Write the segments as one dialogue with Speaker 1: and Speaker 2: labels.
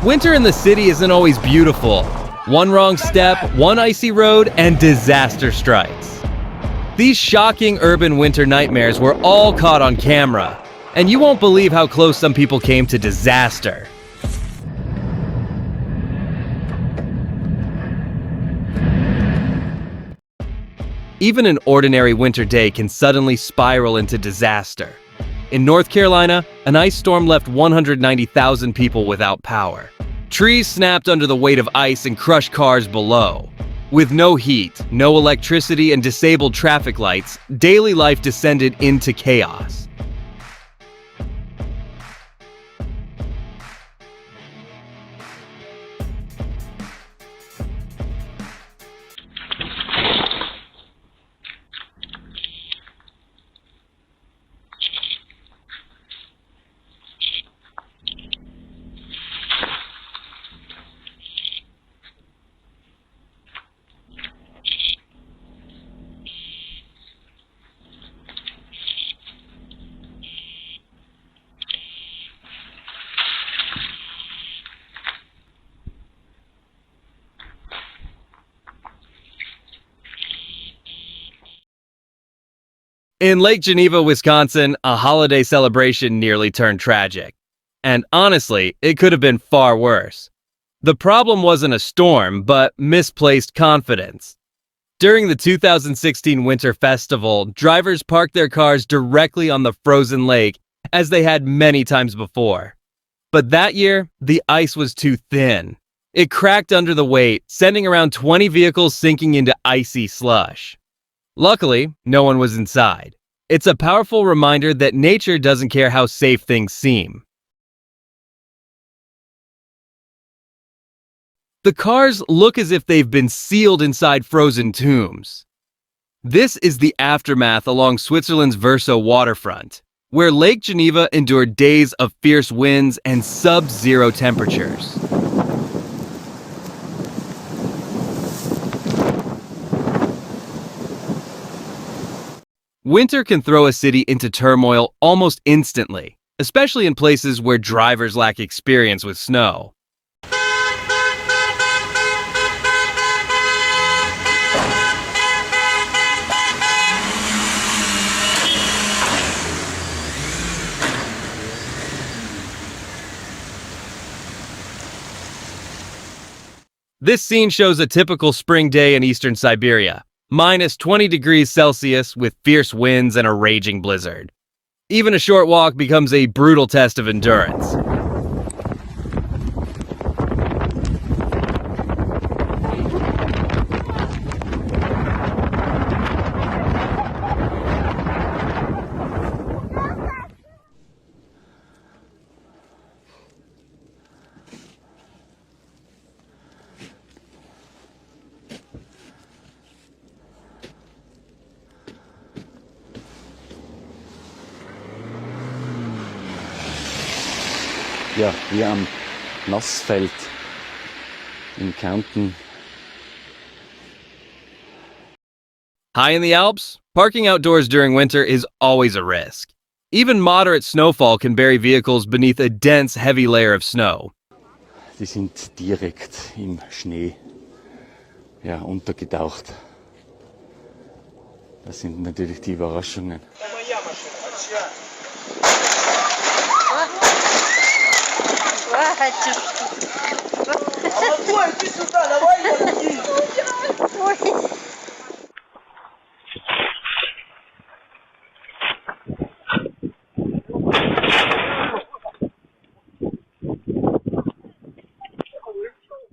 Speaker 1: Winter in the city isn't always beautiful. One wrong step, one icy road, and disaster strikes. These shocking urban winter nightmares were all caught on camera, and you won't believe how close some people came to disaster. Even an ordinary winter day can suddenly spiral into disaster. In North Carolina, an ice storm left 190,000 people without power. Trees snapped under the weight of ice and crushed cars below. With no heat, no electricity, and disabled traffic lights, daily life descended into chaos. In Lake Geneva, Wisconsin, a holiday celebration nearly turned tragic. And honestly, it could have been far worse. The problem wasn't a storm, but misplaced confidence. During the 2016 Winter Festival, drivers parked their cars directly on the frozen lake, as they had many times before. But that year, the ice was too thin. It cracked under the weight, sending around 20 vehicles sinking into icy slush. Luckily, no one was inside. It's a powerful reminder that nature doesn't care how safe things seem. The cars look as if they've been sealed inside frozen tombs. This is the aftermath along Switzerland's Verso waterfront, where Lake Geneva endured days of fierce winds and sub-zero temperatures. Winter can throw a city into turmoil almost instantly, especially in places where drivers lack experience with snow. This scene shows a typical spring day in eastern Siberia. Minus 20 degrees Celsius with fierce winds and a raging blizzard. Even a short walk becomes a brutal test of endurance.
Speaker 2: Ja, wie am Nassfeld in Kärnten.
Speaker 1: High in the Alps, parking outdoors during winter is always a risk. Even moderate snowfall can bury vehicles beneath a dense, heavy layer of snow.
Speaker 2: Die sind direkt im Schnee untergetaucht. Das sind natürlich die Überraschungen.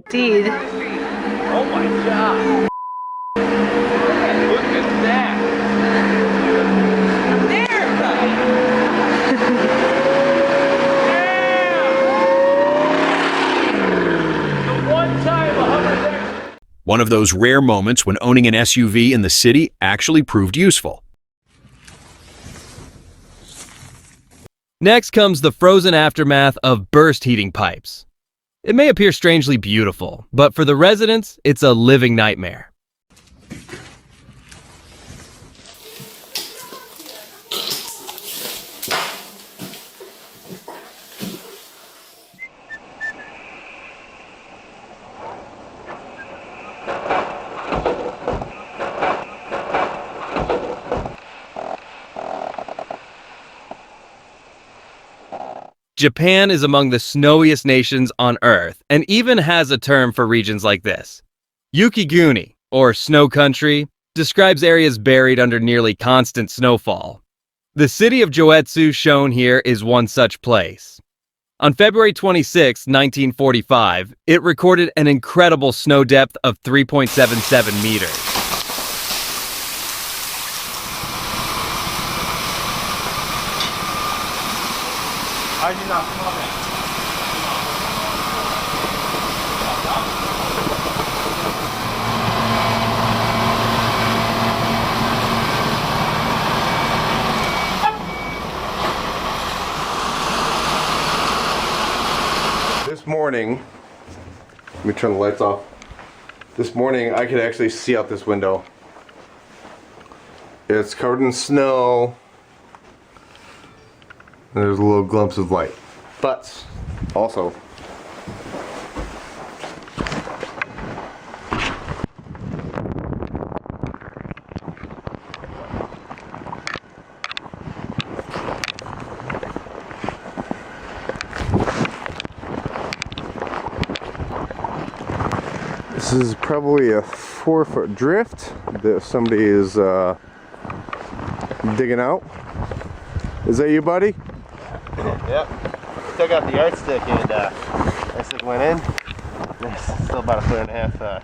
Speaker 3: Dude.
Speaker 1: Oh my God! Look at that!
Speaker 4: One of those rare moments when owning an SUV in the city actually proved useful.
Speaker 1: Next comes the frozen aftermath of burst heating pipes. It may appear strangely beautiful, but for the residents, it's a living nightmare. Japan is among the snowiest nations on Earth and even has a term for regions like this. Yukiguni, or snow country, describes areas buried under nearly constant snowfall. The city of Joetsu shown here is one such place. On February 26, 1945, it recorded an incredible snow depth of 3.77 meters.
Speaker 3: This morning, let me turn the lights off. This morning I could actually see out this window. It's covered in snow. And there's a little glimpse of light. But also, this is probably a 4-foot drift that somebody is digging out. Is that you, buddy?
Speaker 5: Yep. Took out the yardstick and yardstick went in. There's still about a 1.5 foot.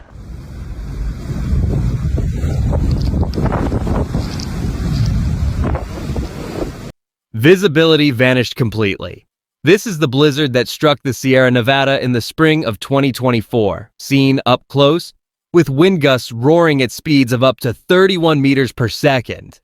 Speaker 1: Visibility vanished completely. This is the blizzard that struck the Sierra Nevada in the spring of 2024, seen up close, with wind gusts roaring at speeds of up to 31 meters per second.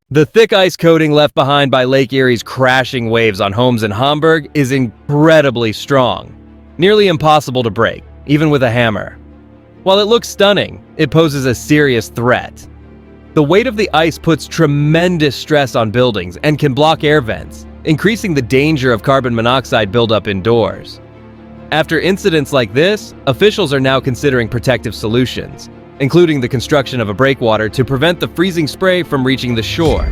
Speaker 1: The thick ice coating left behind by Lake Erie's crashing waves on homes in Hamburg is incredibly strong, nearly impossible to break, even with a hammer. While it looks stunning, it poses a serious threat. The weight of the ice puts tremendous stress on buildings and can block air vents, increasing the danger of carbon monoxide buildup indoors. After incidents like this, officials are now considering protective solutions, including the construction of a breakwater to prevent the freezing spray from reaching the shore.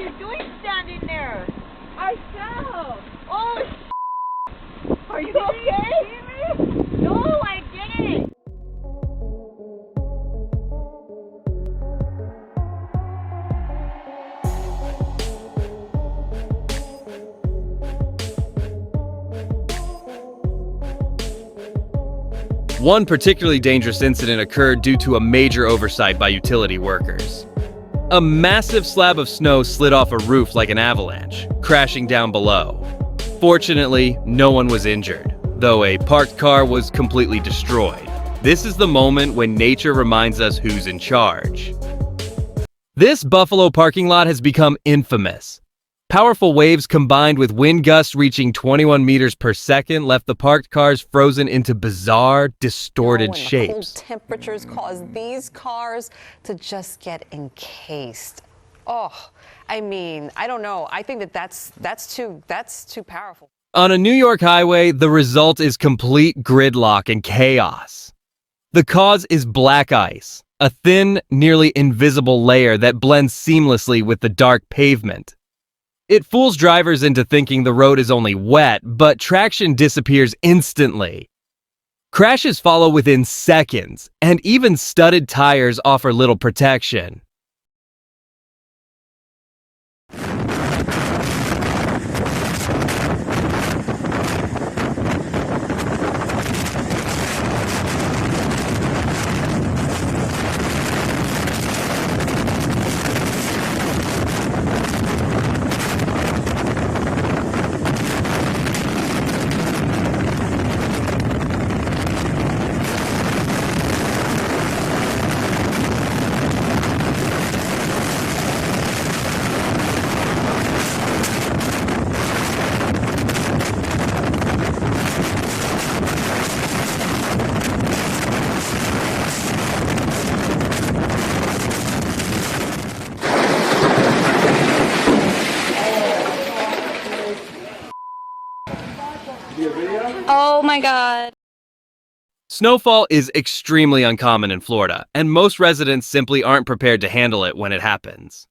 Speaker 6: you doing standing there? I fell. Oh, are you okay? No, I didn't.
Speaker 1: One particularly dangerous incident occurred due to a major oversight by utility workers. A massive slab of snow slid off a roof like an avalanche, crashing down below. Fortunately, no one was injured, though a parked car was completely destroyed. This is the moment when nature reminds us who's in charge. This Buffalo parking lot has become infamous. Powerful waves combined with wind gusts reaching 21 meters per second left the parked cars frozen into bizarre, distorted shapes.
Speaker 7: The cold temperatures cause these cars to just get encased. Oh, I mean, I don't know. I think that's too powerful.
Speaker 1: On a New York highway, the result is complete gridlock and chaos. The cause is black ice, a thin, nearly invisible layer that blends seamlessly with the dark pavement. It fools drivers into thinking the road is only wet, but traction disappears instantly. Crashes follow within seconds, and even studded tires offer little protection.
Speaker 8: Oh my God.
Speaker 1: Snowfall is extremely uncommon in Florida, and most residents simply aren't prepared to handle it when it happens.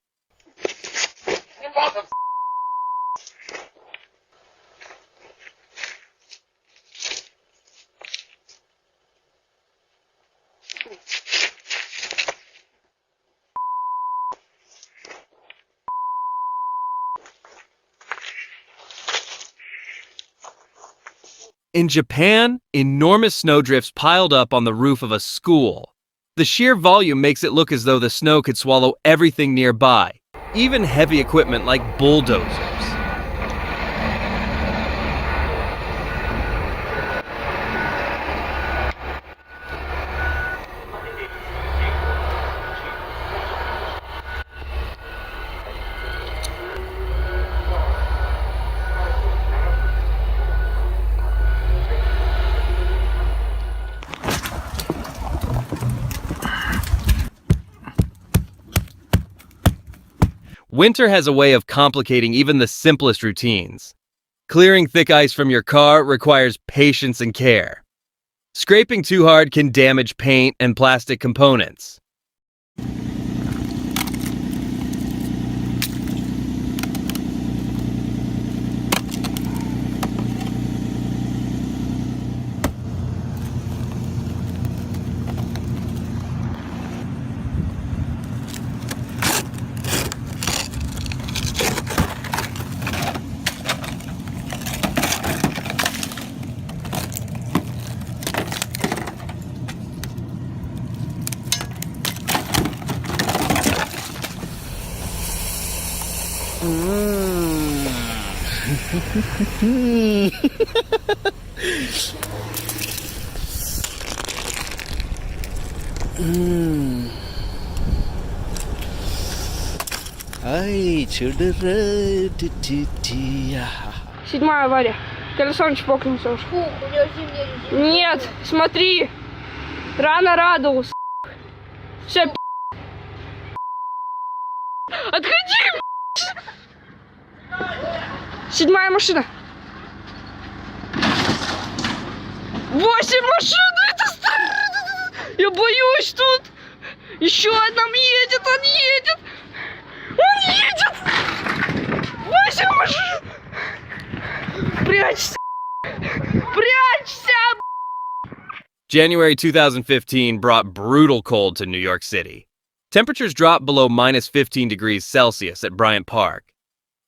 Speaker 1: In Japan, enormous snowdrifts piled up on the roof of a school. The sheer volume makes it look as though the snow could swallow everything nearby, even heavy equipment like bulldozers. Winter has a way of complicating even the simplest routines. Clearing thick ice from your car requires patience and care. Scraping too hard can damage paint and plastic components.
Speaker 9: Ай, чудо-ра, ти-ти-ти.
Speaker 8: Седьмая авария. Колесо не чпокнулся уж.
Speaker 6: Фух, у него зимняя резина.
Speaker 8: Нет, смотри. Рано радовался. Все, отходи. Седьмая машина. 8 машин, это страшно. Я боюсь тут. Еще одна едет, он едет. Он едет.
Speaker 1: January 2015 brought brutal cold to New York City. Temperatures dropped below minus 15 degrees Celsius at Bryant Park.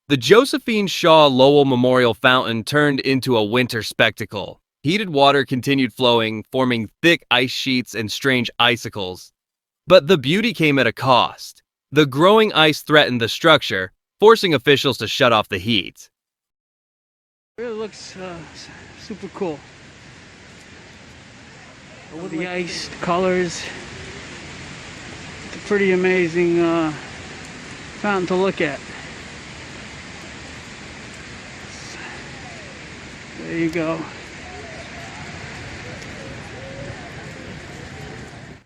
Speaker 1: The Josephine Shaw Lowell Memorial Fountain turned into a winter spectacle. Heated water continued flowing, forming thick ice sheets and strange icicles. But the beauty came at a cost. The growing ice threatened the structure, forcing officials to shut off the heat.
Speaker 10: It really looks super cool. The ice, the colors. It's a pretty amazing fountain to look at. There you go.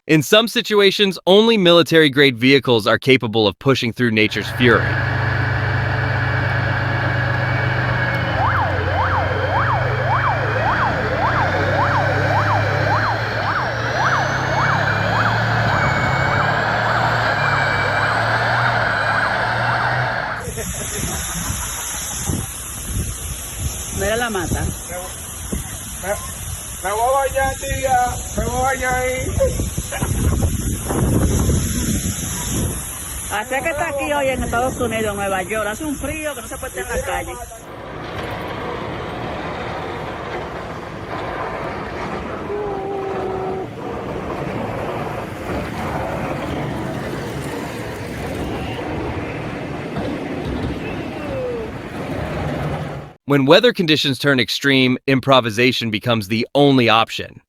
Speaker 1: In some situations, only military-grade vehicles are capable of pushing through nature's fury.
Speaker 10: Mira la mata.
Speaker 5: Me voy a bañar, tía. Me voy a bañar ahí.
Speaker 10: Hace que está aquí hoy en Estados Unidos, en Nueva York. Hace un frío que no se puede estar en la calle.
Speaker 1: When weather conditions turn extreme, improvisation becomes the only option.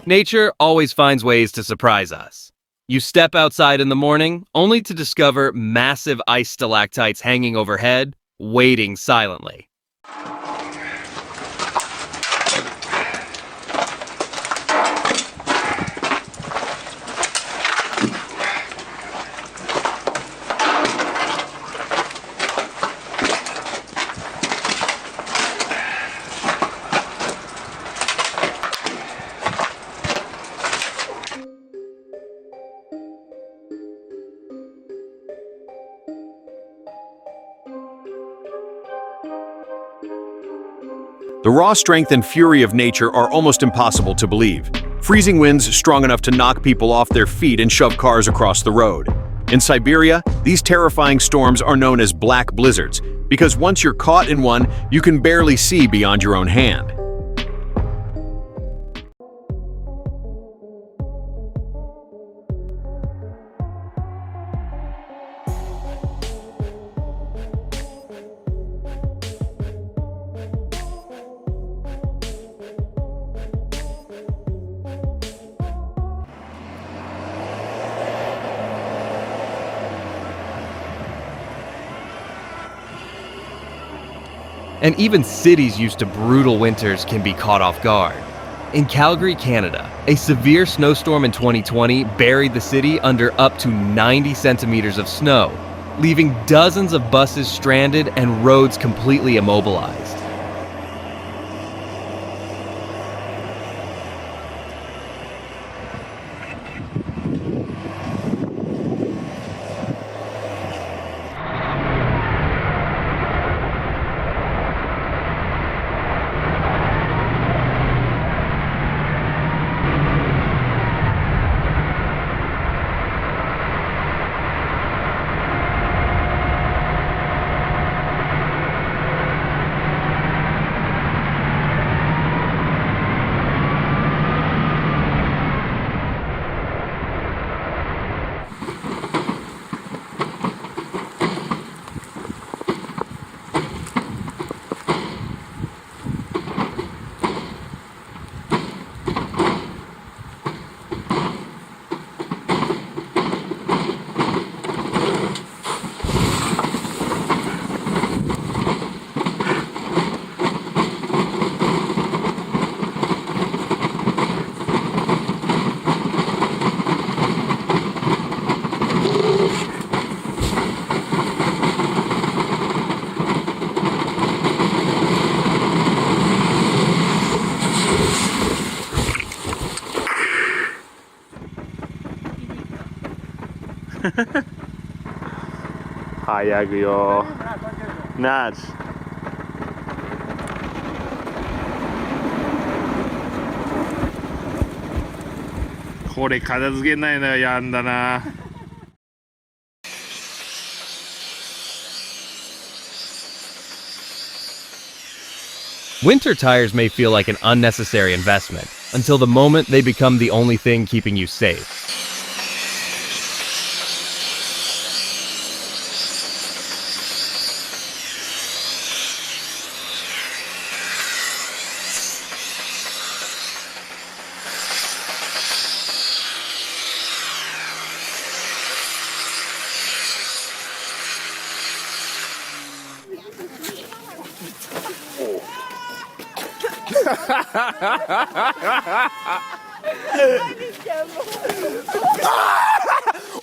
Speaker 1: Nature always finds ways to surprise us. You step outside in the morning, only to discover massive ice stalactites hanging overhead, waiting silently.
Speaker 4: The raw strength and fury of nature are almost impossible to believe. Freezing winds strong enough to knock people off their feet and shove cars across the road. In Siberia, these terrifying storms are known as black blizzards, because once you're caught in one, you can barely see beyond your own hand.
Speaker 1: And even cities used to brutal winters can be caught off guard. In Calgary, Canada, a severe snowstorm in 2020 buried the city under up to 90 centimeters of snow, leaving dozens of buses stranded and roads completely immobilized.
Speaker 5: Hayagyo. Nats. Kore kadazugenai na yanda na.
Speaker 1: Winter tires may feel like an unnecessary investment until the moment they become the only thing keeping you safe.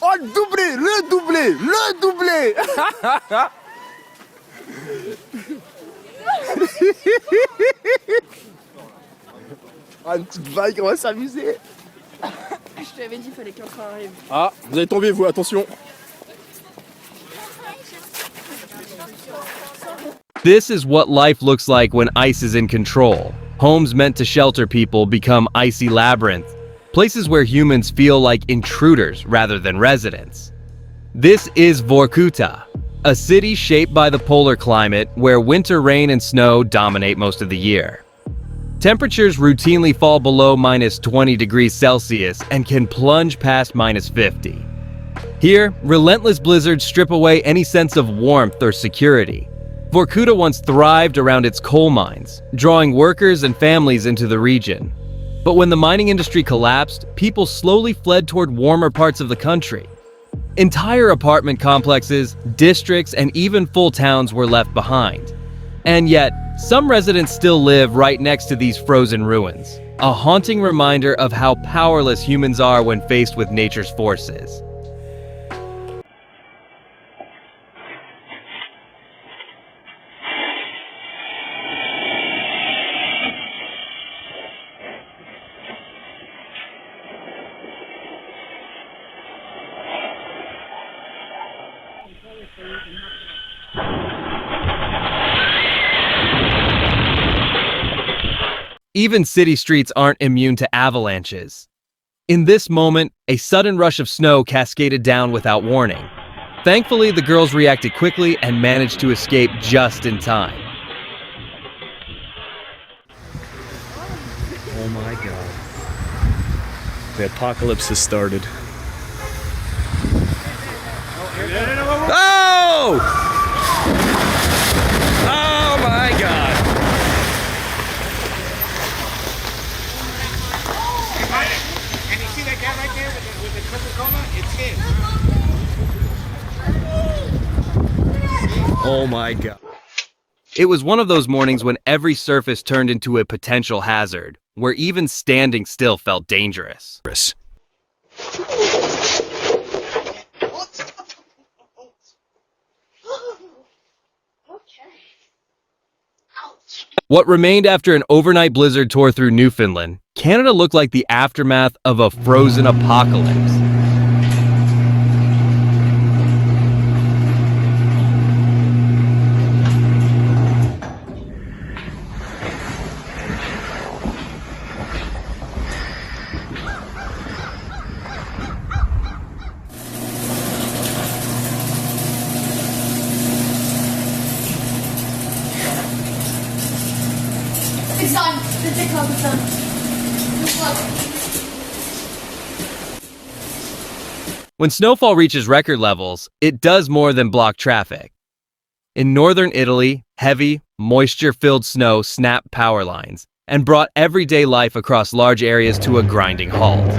Speaker 5: Oh, doublé, le doublé, le doublé. Ah, une petite vague, on va s'amuser.
Speaker 8: Je t'avais dit, il fallait qu'un train arrive.
Speaker 5: Ah, vous allez tomber, vous, attention.
Speaker 1: This is what life looks like when ice is in control. Homes meant to shelter people become icy labyrinths, places where humans feel like intruders rather than residents. This is Vorkuta, a city shaped by the polar climate where winter rain and snow dominate most of the year. Temperatures routinely fall below -20 degrees Celsius and can plunge past -50. Here, relentless blizzards strip away any sense of warmth or security. Vorkuta once thrived around its coal mines, drawing workers and families into the region. But when the mining industry collapsed, people slowly fled toward warmer parts of the country. Entire apartment complexes, districts, and even full towns were left behind. And yet, some residents still live right next to these frozen ruins, a haunting reminder of how powerless humans are when faced with nature's forces. Even city streets aren't immune to avalanches. In this moment, a sudden rush of snow cascaded down without warning. Thankfully, the girls reacted quickly and managed to escape just in time.
Speaker 9: Oh my god. The apocalypse has started.
Speaker 1: Oh! Oh my god!
Speaker 11: And you see that guy right there with the Coca-Cola? It's him.
Speaker 1: Oh my god. It was one of those mornings when every surface turned into a potential hazard, where even standing still felt dangerous. What remained after an overnight blizzard tore through Newfoundland, Canada looked like the aftermath of a frozen apocalypse.
Speaker 6: It's on. The TikTok is done. Look.
Speaker 1: When snowfall reaches record levels, it does more than block traffic. In northern Italy, heavy, moisture-filled snow snapped power lines and brought everyday life across large areas to a grinding halt.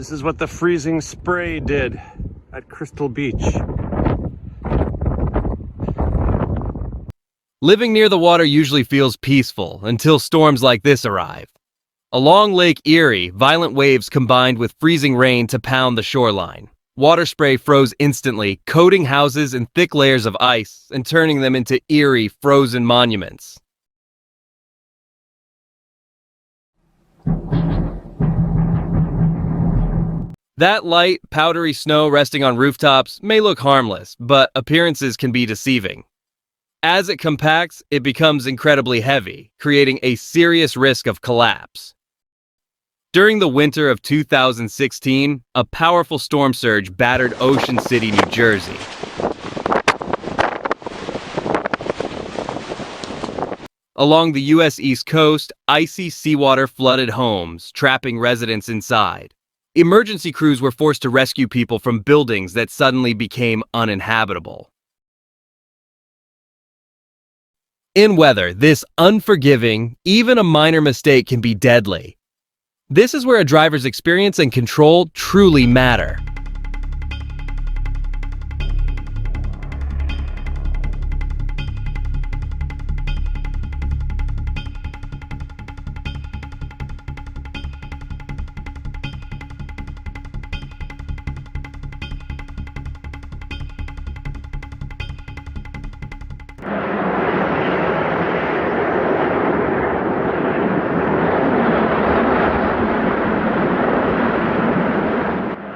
Speaker 9: This is what the freezing spray did at Crystal Beach.
Speaker 1: Living near the water usually feels peaceful until storms like this arrive. Along Lake Erie, violent waves combined with freezing rain to pound the shoreline. Water spray froze instantly, coating houses in thick layers of ice and turning them into eerie, frozen monuments. That light, powdery snow resting on rooftops may look harmless, but appearances can be deceiving. As it compacts, it becomes incredibly heavy, creating a serious risk of collapse. During the winter of 2016, a powerful storm surge battered Ocean City, New Jersey. Along the U.S. East Coast, icy seawater flooded homes, trapping residents inside. Emergency crews were forced to rescue people from buildings that suddenly became uninhabitable. In weather, this unforgiving, even a minor mistake can be deadly. This is where a driver's experience and control truly matter.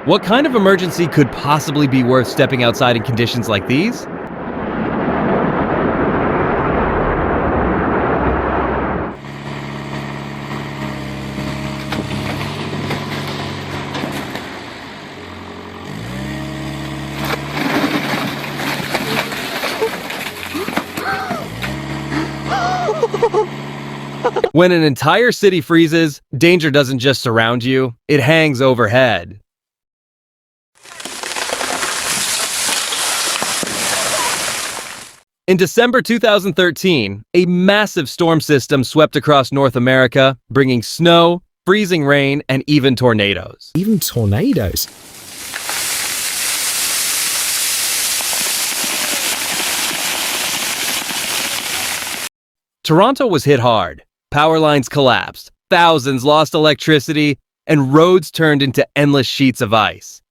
Speaker 1: What kind of emergency could possibly be worth stepping outside in conditions like these? When an entire city freezes, danger doesn't just surround you, it hangs overhead. In December 2013, a massive storm system swept across North America, bringing snow, freezing rain, and even tornadoes.
Speaker 12: Even tornadoes?
Speaker 1: Toronto was hit hard. Power lines collapsed, thousands lost electricity, and roads turned into endless sheets of ice.